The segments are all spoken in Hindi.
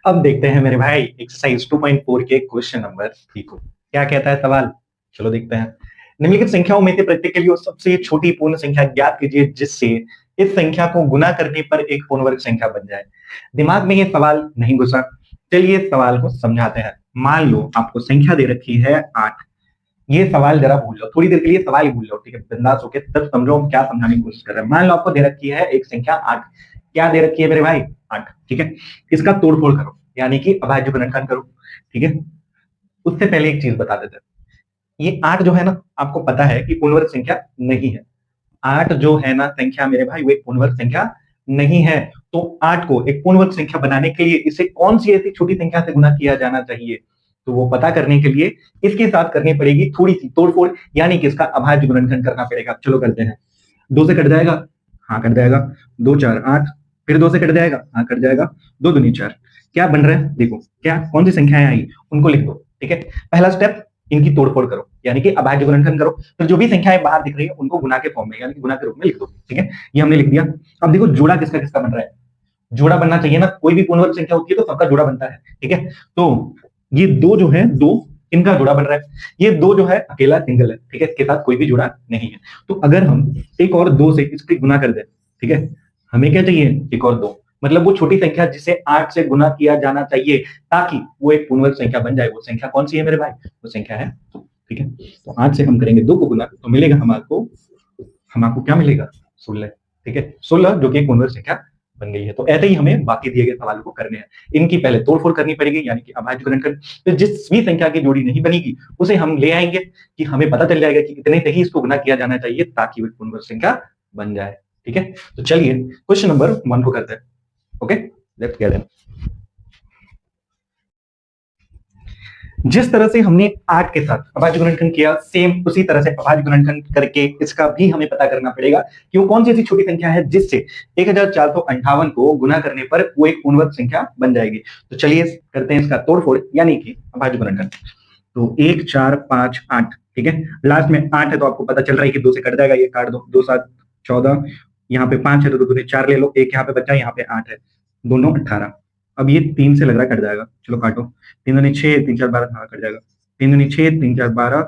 अब देखते हैं मेरे भाई एक्सरसाइज 2.4 के क्वेश्चन नंबर 3 को। क्या कहता है सवाल, चलो देखते हैं। निम्नलिखित संख्याओं में से प्रत्येक के लिए वो सबसे छोटी पूर्ण संख्या ज्ञात कीजिए जिससे इस संख्या को गुना करने पर एक पूर्ण वर्ग संख्या बन जाए। दिमाग में ये सवाल नहीं घुसा, चलिए इस सवाल को समझाते हैं। मान लो आपको संख्या दे रखी है 8। ये सवाल जरा भूल लो, थोड़ी देर के लिए सवाल ही भूल लो, ठीक है, बिंदास होकर तब समझो हम क्या समझाने की कोशिश कर रहे हैं। मान लो आपको दे रखी है एक संख्या 8। क्या दे रखी है मेरे भाई? 8, ठीक है। इसका तोड़फोड़ करो, यानी कि अभाज्य गुणनखंड करो, ठीक है। उससे पहले एक चीज बता देते हैं, ये 8 जो है ना, आपको पता है कि पूर्ण वर्ग संख्या नहीं है। 8 जो है ना संख्या मेरे भाई, वो एक पूर्ण वर्ग संख्या नहीं है। तो 8 को एक पूर्ण वर्ग संख्या बनाने के लिए इसे कौन सी ऐसी छोटी संख्या से गुना किया जाना चाहिए, तो वो पता करने के लिए इसके साथ करनी पड़ेगी थोड़ी सी तोड़फोड़, यानी कि इसका अभाज्य गुणनखंड करना पड़ेगा। चलो करते हैं। 2 से कट जाएगा, हाँ कट जाएगा। 2 4 8, फिर 2 से कट जाएगा, हाँ कट जाएगा। 2 दूनी 4। क्या बन रहा है देखो, क्या कौन सी संख्याएं आई उनको लिख दो, ठीक है। पहला स्टेप, इनकी तोड़फोड़ करो, यानी कि अभाज्य गुणनखंड करो। फिर जो भी संख्याएं बाहर दिख रही है उनको गुना के फॉर्म में, यानी कि गुना के रूप में लिख दो, ठीक है। ये हमने लिख दिया। अब देखो जोड़ा किसका किसका बन रहा है, जोड़ा बनना चाहिए ना, कोई भी पूर्ण वर्ग संख्या होती है तो सबका जोड़ा बनता है, ठीक है। तो ये 2 जो है, 2 इनका जोड़ा बन रहा है। ये 2 जो है अकेला सिंगल है, ठीक है, इसके साथ कोई भी जोड़ा नहीं है। तो अगर हम एक और 2 से इसकी गुना कर दें, ठीक है, हमें क्या चाहिए? एक और 2, मतलब वो छोटी संख्या जिसे 8 से गुना किया जाना चाहिए ताकि वो एक पूर्ण वर्ग संख्या बन जाए। वो संख्या कौन सी है मेरे भाई? वो संख्या है 2, ठीक है। तो 8 से हम करेंगे 2 को गुना तो मिलेगा हमको क्या मिलेगा? 16, ठीक है। 16 जो कि एक पूर्ण वर्ग संख्या बन गई है। तो ऐसे ही हमें बाकी दिए गए सवालों को करने हैं। इनकी पहले तोड़फोड़ करनी पड़ेगी, यानी कि अभाज्य गुणनखंड। फिर जिस भी संख्या की जोड़ी नहीं बनेगी उसे हम ले आएंगे कि हमें पता चल जाएगा कि इतने से ही इसको गुना किया जाना चाहिए ताकि वो पूर्ण वर्ग संख्या बन जाए, ठीक है। तो चलिए क्वेश्चन नंबर 1 को करते हैं। Okay, let's get it. जिस तरह से हमने 8 के साथ अभाज्य गुणनखंड किया, सेम उसी तरह से अभाज्य गुणनखंड करके इसका भी हमें पता करना पड़ेगा कि वो कौन सी ऐसी छोटी संख्या है जिससे 1458 को गुना करने पर वो एक पूर्ण वर्ग संख्या बन जाएगी। तो चलिए करते हैं इसका तोड़फोड़, यानी कि अभाज्य गुणनखंड। तो 1 4 5 8, ठीक है। लास्ट में 8 है तो आपको पता चल रहा है कि 2 से कट जाएगा, ये काट दो। 2 7 14, यहाँ पे 5 है तो 2 दूनी 4 ले लो, एक यहाँ पे बच्चा, यहाँ पे 8 है, दोनों 18। अब ये 3 से लग रहा है कट जाएगा, चलो काटो। 3 दूनी 6, 3 4 12, हाँ कट जाएगा। 3 दूनी 6, 3 4 12,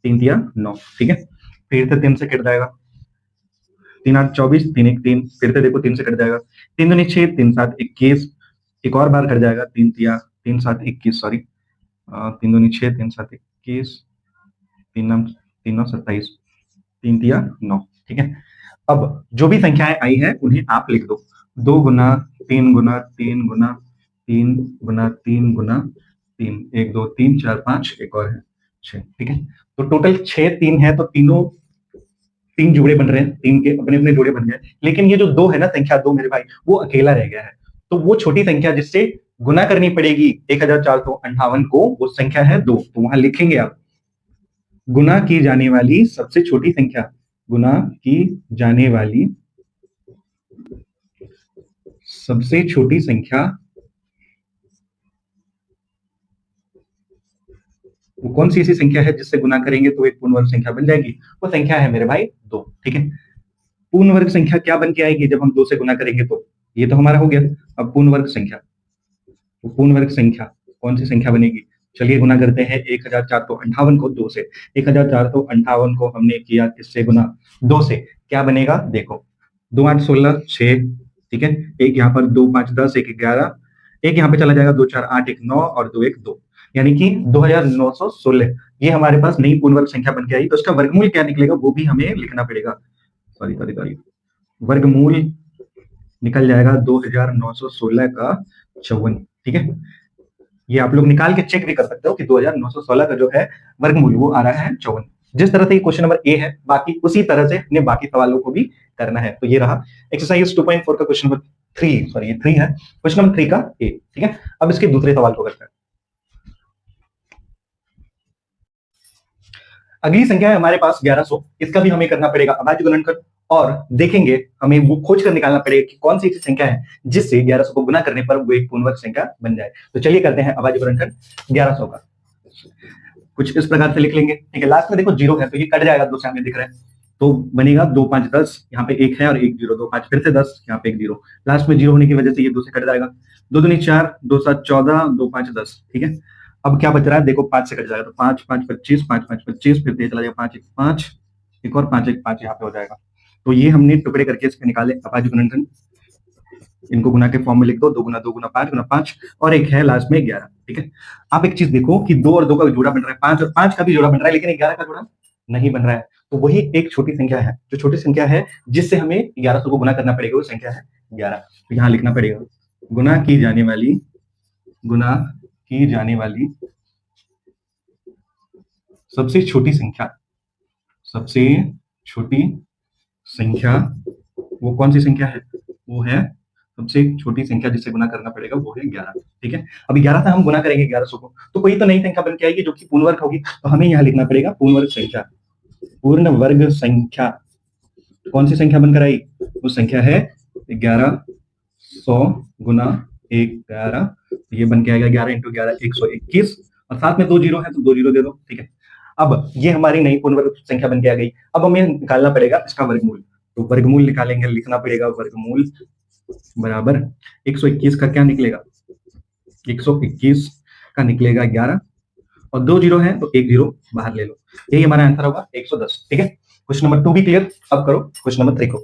3 तिया 9, ठीक है। फिर से 3 से कट जाएगा। 3 8 24, 3 1 3, फिर से देखो 3 से कट जाएगा। 3 दूनी 6, 3 7 21, एक और बार कट जाएगा। 3 तिया 3 7 21, सॉरी, 3 दूनी 6, 3 7 21, 3 9 27, 3 तिया 9, ठीक है। अब जो भी संख्याएं आई हैं उन्हें आप लिख दो। 2 गुना 3 गुना 3 गुना 3 गुना 3 गुना 3, 1 2 3 4 5, एक और है 6, ठीक है। तो टोटल 6 3 है, तो तीनों 3 जोड़े बन रहे हैं, 3 के अपने अपने जोड़े बन गए। लेकिन ये जो 2 है ना, संख्या 2 मेरे भाई, वो अकेला रह गया है। तो वो छोटी संख्या जिससे गुना करनी पड़ेगी 1458 को, वो संख्या है 2। तो वहां लिखेंगे आप गुना की जाने वाली सबसे छोटी संख्या, गुना की जाने वाली सबसे छोटी संख्या वो कौन सी ऐसी संख्या है जिससे गुना करेंगे तो एक पूर्ण वर्ग संख्या बन जाएगी? वो संख्या है मेरे भाई 2, ठीक है। पूर्ण वर्ग संख्या क्या बन के आएगी जब हम 2 से गुना करेंगे? तो ये तो हमारा हो गया। अब पूर्ण वर्ग संख्या, तो पूर्ण वर्ग संख्या कौन सी संख्या बनेगी? चलिए गुना करते हैं 1458 को 2 से। 1458 को हमने किया किससे गुना? 2 से। क्या बनेगा देखो, 2 8 16 6, ठीक है। एक यहाँ पर 2 5 10, एक 11, एक यहाँ पे चला जाएगा 2 4 8, एक 9 और 2 1 2, यानी कि 2916। ये हमारे पास नई पूर्ण वर्ग संख्या बन के आई। तो इसका वर्गमूल क्या निकलेगा वो भी हमें लिखना पड़ेगा। सॉरी सॉरी सॉरी, वर्गमूल निकल जाएगा 2916 का 54, ठीक है। ये आप लोग निकाल के चेक भी कर सकते हो कि 2916 का जो है वर्गमूल वो आ रहा है 54। जिस तरह से क्वेश्चन नंबर ए है, बाकी उसी तरह से अपने बाकी सवालों को भी करना है। तो ये रहा एक्सरसाइज 2.4 का क्वेश्चन नंबर 3, सॉरी ये 3 है, क्वेश्चन नंबर 3 का ए, ठीक है। अब इसके दूसरे सवाल को करते हैं। अगली संख्या है हमारे पास 1100, इसका भी हमें करना पड़ेगा अभाज्य गुणनखंड, और देखेंगे हमें वो खोज कर निकालना पड़ेगा कि कौन सी ऐसी संख्या है जिससे 1100 को गुना करने पर वो एक पूर्ण वर्ग संख्या बन जाए। तो चलिए करते हैं अभाज्य गुणनखंड 1100 का। कुछ इस प्रकार से लिख लेंगे, ठीक है। लास्ट में देखो जीरो है तो ये कट जाएगा, 2 से हमें दिख रहा है। तो बनेगा 2 5 10, यहाँ पे एक है और एक जीरो, 2 5 फिर से 10, यहाँ पे एक जीरो, लास्ट में जीरो होने की वजह से ये 2 से कट जाएगा। 2 दूनी 4, 2 7 14, 2 5 10, ठीक है। अब क्या बच रहा है देखो, 5 से कट जाएगा तो 5 5 25, 5 5 25, फिर चला जाएगा 5 1 5, एक और 5 1 5 यहाँ पे हो जाएगा। तो ये हमने टुकड़े करके इसके निकाले अभाज्य गुणनखंड, इनको गुना के फॉर्म में लिख दो, 2 गुना 2 गुना 5 और एक है लास्ट में 11, ठीक है। आप एक चीज देखो कि 2 और 2 का जोड़ा बन रहा है, 5 और 5 का भी जोड़ा बन रहा है, लेकिन 11 का जोड़ा नहीं बन रहा है। तो वही एक छोटी संख्या है, जो छोटी संख्या है जिससे हमें 1100 को गुना करना पड़ेगा, वो संख्या है 11। तो यहाँ लिखना पड़ेगा गुना की जाने वाली, गुना की जाने वाली सबसे छोटी संख्या, सबसे छोटी संख्या वो कौन सी संख्या है, वो है सबसे छोटी संख्या जिससे गुना करना पड़ेगा वो है 11, ठीक है। अब 11 से हम गुना करेंगे 1100 को, तो कोई तो नई संख्या बन के आएगी जो कि पूर्ण वर्ग होगी, तो हमें यहाँ लिखना पड़ेगा पूर्ण वर्ग संख्या। पूर्ण वर्ग संख्या कौन सी संख्या बनकर आई, वो संख्या है 1100 गुना 11, तो ये बन के आएगा 11 इंटू 11 121, और साथ में 2 जीरो है तो 2 जीरो दे दो, ठीक है। अब ये हमारी नई पूर्ण वर्ग संख्या बन के आ गई। अब हमें निकालना पड़ेगा इसका वर्गमूल, तो वर्गमूल निकालेंगे, लिखना पड़ेगा वर्गमूल बराबर 121 का क्या निकलेगा, 121 का निकलेगा 11, और 2 जीरो है तो 1 जीरो बाहर ले लो, यही हमारा आंसर होगा 110, ठीक है। क्वेश्चन नंबर 2 भी क्लियर। अब करो क्वेश्चन नंबर 3 को।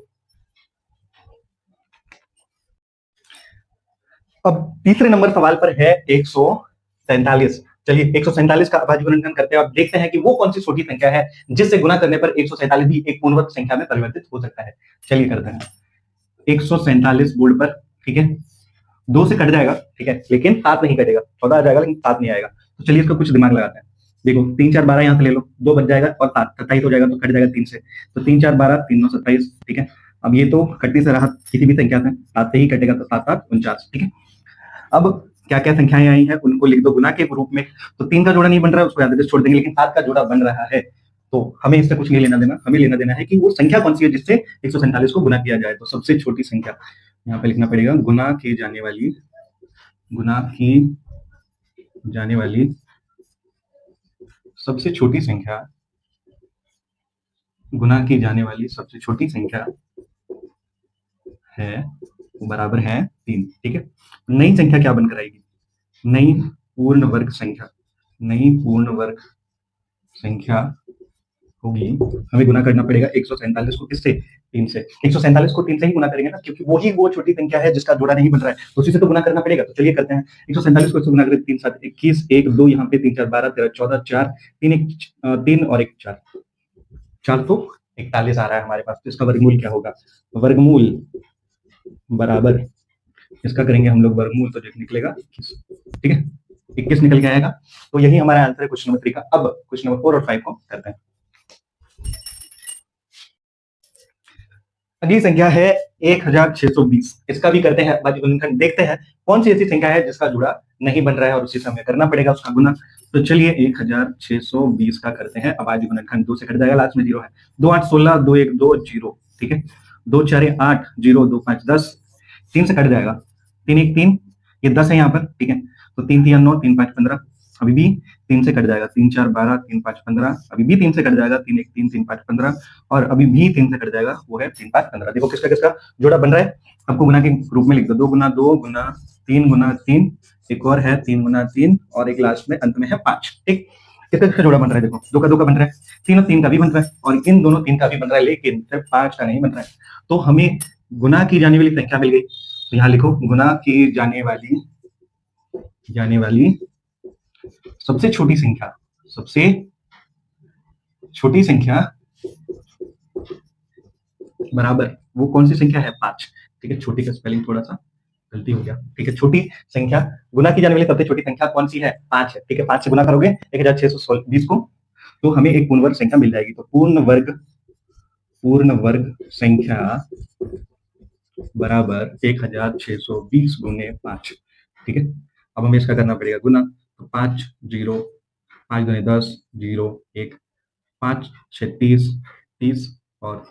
अब तीसरे नंबर सवाल पर है 147। चलिए 147 का अभाज्य गुणनखंड करते हैं और देखते हैं कि वो कौन सी छोटी संख्या है जिससे गुना करने पर 147 भी एक पूर्णवर्ग संख्या में परिवर्तित हो सकता है। चलिए करते हैं 147 बोर्ड पर, ठीक है। 2 से कट जाएगा, ठीक है, लेकिन 7 नहीं कटेगा, 14 आ जाएगा लेकिन 7 नहीं आएगा। तो चलिए इसका कुछ दिमाग लगाते हैं। देखो 3 4 12 यहाँ से ले लो, 2 बच जाएगा और 7 27 हो जाएगा, तो कट जाएगा 3 से, तो 3 4 12, 3 9 27, ठीक है। अब ये तो कटने से रहा, किसी भी संख्या से 7 से ही कटेगा, तो 7 7 49, ठीक है। अब क्या क्या संख्याएं आई हैं उनको लिख दो गुना के रूप में। तो 3 का जोड़ा नहीं बन रहा है, उसको याद छोड़ देंगे, लेकिन 7 का जोड़ा बन रहा है, तो हमें इससे कुछ नहीं लेना देना, हमें लेना देना है कि वो संख्या कौन सी है जिससे 147 को गुना किया जाए। तो सबसे छोटी संख्या यहाँ पे लिखना पड़ेगा, गुना की जाने वाली, गुना की जाने वाली सबसे छोटी संख्या, गुना की जाने वाली सबसे छोटी संख्या है बराबर है 3, ठीक है। नई संख्या क्या बनकर आएगी, नई पूर्ण वर्ग संख्या, नई पूर्ण वर्ग संख्या होगी, हमें गुना करना पड़ेगा 147 को किससे, 3 से। 147 को 3 से ही गुना करेंगे ना, क्योंकि वही वो छोटी संख्या है जिसका जोड़ा नहीं बन रहा है, तो उसी से तो गुना करना पड़ेगा। तो चलिए करते हैं 147 को इससे गुना करें, 3 7 21, 1 2 यहाँ पे 3 4 12 13 14 4 3 1 3 और 1 4, 441 आ रहा है हमारे पास। तो इसका वर्गमूल क्या होगा, वर्गमूल बराबर इसका करेंगे हम लोग वर्गमूल, तो जो निकलेगा 21, ठीक है, 21 निकल के आएगा। तो यही हमारा आंसर है क्वेश्चन नंबर 3 का। अब क्वेश्चन नंबर 4 और 5 को करते हैं। अगली संख्या है 1620, इसका भी करते हैं अभाज्य गुणनखंड, देखते हैं कौन सी ऐसी संख्या है जिसका जुड़ा नहीं बन रहा है और उसी से हमें करना पड़ेगा उसका गुना। तो चलिए 1620 का करते हैं अभाज्य गुणनखंड। 2 से कट जाएगा, लास्ट में जीरो है, 2 8 16, 2 1 2 जीरो, ठीक है। 2 4 8 0, 2 5 10, 3 से कट जाएगा, 3 1 3, ये 10 है यहाँ पर, ठीक है। तो 3 3 9, 3 5 15, अभी भी 3 से कट जाएगा, 3 4 12, 3 5 15, अभी भी 3 से कट जाएगा, 3 1 3, 3 5 15, और अभी भी 3 से कट जाएगा, वो है 3 5 15। देखो किसका किसका जोड़ा बन रहा है, आपको गुना के रूप में लिख दो, 2 गुना 2 गुना 3 गुना 3, एक और है 3 गुना 3, और एक लास्ट में अंत में है 5, ठीक। किसका किसका जोड़ा बन रहा है, देखो 2 का 2 का बन रहा है, 3 और 3 का भी बन रहा है, और इन दोनों 3 का भी बन रहा है, लेकिन सिर्फ 5 का नहीं बन रहा है। तो हमें गुना की जाने वाली संख्या मिल गई, तो यहाँ लिखो गुना की जाने वाली सबसे छोटी संख्या, सबसे छोटी संख्या बराबर वो कौन सी संख्या है, 5, ठीक है। छोटी का स्पेलिंग थोड़ा सा गलती हो गया, ठीक है। छोटी संख्या, गुना की जाने वाली सबसे छोटी संख्या कौन सी है, 5 है, ठीक है। 5 से गुना करोगे 1620 को, तो हमें एक पूर्ण वर्ग संख्या मिल जाएगी। तो पूर्ण वर्ग संख्या बराबर 1620 गुने 5, ठीक है। अब हमें इसका करना पड़ेगा गुना, तो 5 0, 5 गुने 10 0 1, 5 6 30 30 और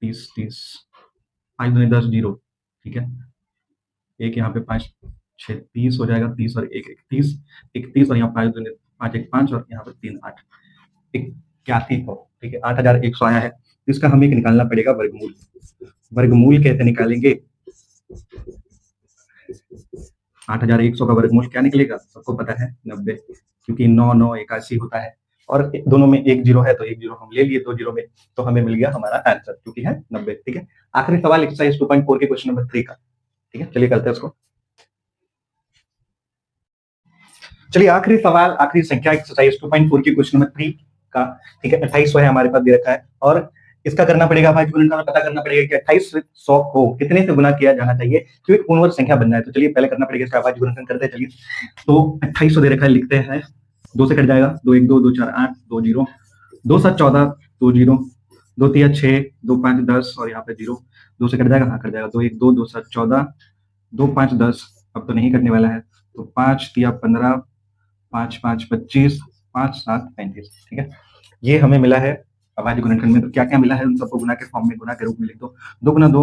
30 30, 5 दुनी 10 जीरो, ठीक है। एक यहाँ पे 5 6 30 हो जाएगा, 30 और 1 31, 31, और यहाँ 5 दुनी 5 1 5, और यहाँ पे 3 8, 81 ठीक है, 8100 आया है, तो इसका हमें निकालना पड़ेगा वर्गमूल। वर्गमूल कैसे निकालेंगे? 8100 का वर्गमूल क्या निकलेगा? सबको पता है 90, क्योंकि 9 9 81 होता है, और दोनों में एक जीरो है तो एक जीरो हम ले लिए, 2 जीरो में, तो हमें मिल गया हमारा आंसर, क्योंकि है 90। ठीक है, आखिरी सवाल एक्सरसाइज 2.4 के क्वेश्चन नंबर 3 का। ठीक है, चलिए करते हैं उसको। चलिए आखिरी सवाल, आखिरी संख्या एक्सरसाइज 2.4 के क्वेश्चन नंबर 3 का। ठीक है, 2800 है हमारे पास दे रखा है, और इसका करना पड़ेगा भाई, पता करना पड़ेगा कि 2800 को कितने से गुना किया जाना चाहिए तो एक पूर्ण वर्ग संख्या बनना है। तो चलिए पहले करना पड़ेगा इसका आवाज गुणनखंड करते हैं। चलिए, तो 2800 दे रखा है, लिखते हैं, 2 से कट जाएगा, 2 1 2 2 4 8 2 जीरो, 2 7 14 2 जीरो, 2 3 6 2 5 10, और यहाँ पे जीरो, 2 से कट जाएगा, हाँ कट जाएगा, 2 1 2 2 7 14 2 5 10, अब तो नहीं कटने वाला है, तो 5 3 15 5 5 25 5 7 35। ठीक है, ये हमें मिला है अभाज्य गुणनखंड में। तो क्या क्या मिला है उन सबको गुना के फॉर्म में, गुना के रूप में लिख दो। 2 गुना 2,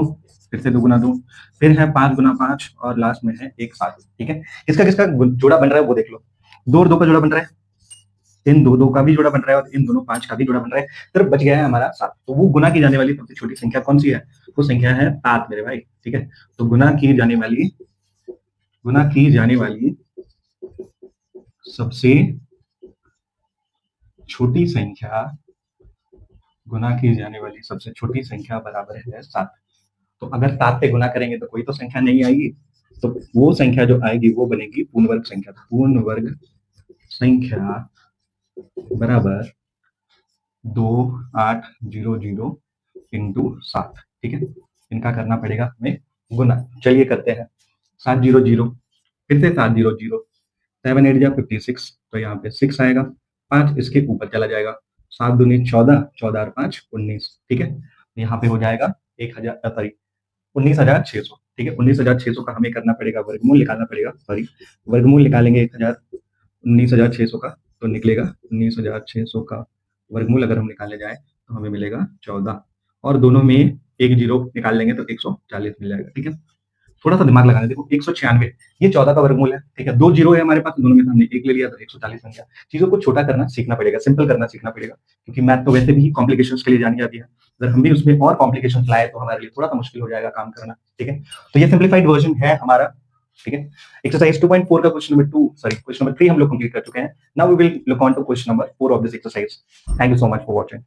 फिर से 2 गुना 2, फिर है 5 गुना 5, और लास्ट में है 1 7। ठीक है, किसका किसका जोड़ा बन रहा है वो देख लो। 2 और 2 का जोड़ा बन रहा है, इन 2 2 का भी जोड़ा बन रहा है, और इन दोनों 5 का भी जोड़ा बन रहा है, तो बच गया है हमारा 7। तो वो गुना की जाने वाली सबसे छोटी संख्या कौन सी है? वो संख्या है 7 मेरे भाई। ठीक है, तो गुना की जाने वाली सबसे छोटी संख्या, गुना की जाने वाली सबसे छोटी संख्या बराबर है 7। तो अगर 7 से गुना करेंगे तो कोई तो संख्या नहीं आएगी, तो वो संख्या जो आएगी वो बनेगी पूर्ण वर्ग संख्या। पूर्ण वर्ग संख्या बराबर 2800 इंटू 7। ठीक है, इनका करना पड़ेगा हमें गुना। चलिए करते हैं, 700, फिर से 700, 7 8 जा 56, तो यहाँ पे 6 आएगा, 5 इसके ऊपर चला जाएगा, 7 दूनी 14, 14 और 5 19। ठीक है, यहाँ पे हो जाएगा 1000, सॉरी 19,600। ठीक है, 19,600 का हमें करना पड़ेगा वर्गमूल, निकालना पड़ेगा, सॉरी वर्गमूल निकालेंगे 19,600 का, तो निकलेगा 19,600 का वर्गमूल अगर हम निकालने जाए तो हमें मिलेगा 14, और दोनों में एक जीरो निकाल लेंगे तो 140 मिल जाएगा। ठीक है, थोड़ा सा दिमाग लगाना, देखो 196 ये 14 का वर्गमूल है। ठीक है, 2 जीरो है हमारे पास, दोनों में से हमने एक ले लिया, तो 140 बन गया। चीजों को छोटा करना सीखना पड़ेगा, सिंपल करना सीखना पड़ेगा, क्योंकि मैथ तो वैसे भी कॉम्प्लिकेशंस के लिए जानी जाती है, अगर हम भी उसमें और कॉम्प्लिकेशंस लाए तो हमारे लिए थोड़ा सा मुश्किल हो जाएगा काम करना। ठीक है, तो ये सिंप्लीफाइड वर्जन है हमारा। ठीक है, एक्सरसाइज 2.4 का question number 2, sorry question number 3 हम लोग कंप्लीट कर चुके हैं। Now we will look on to question number 4 of this exercise. Thank you so much for watching.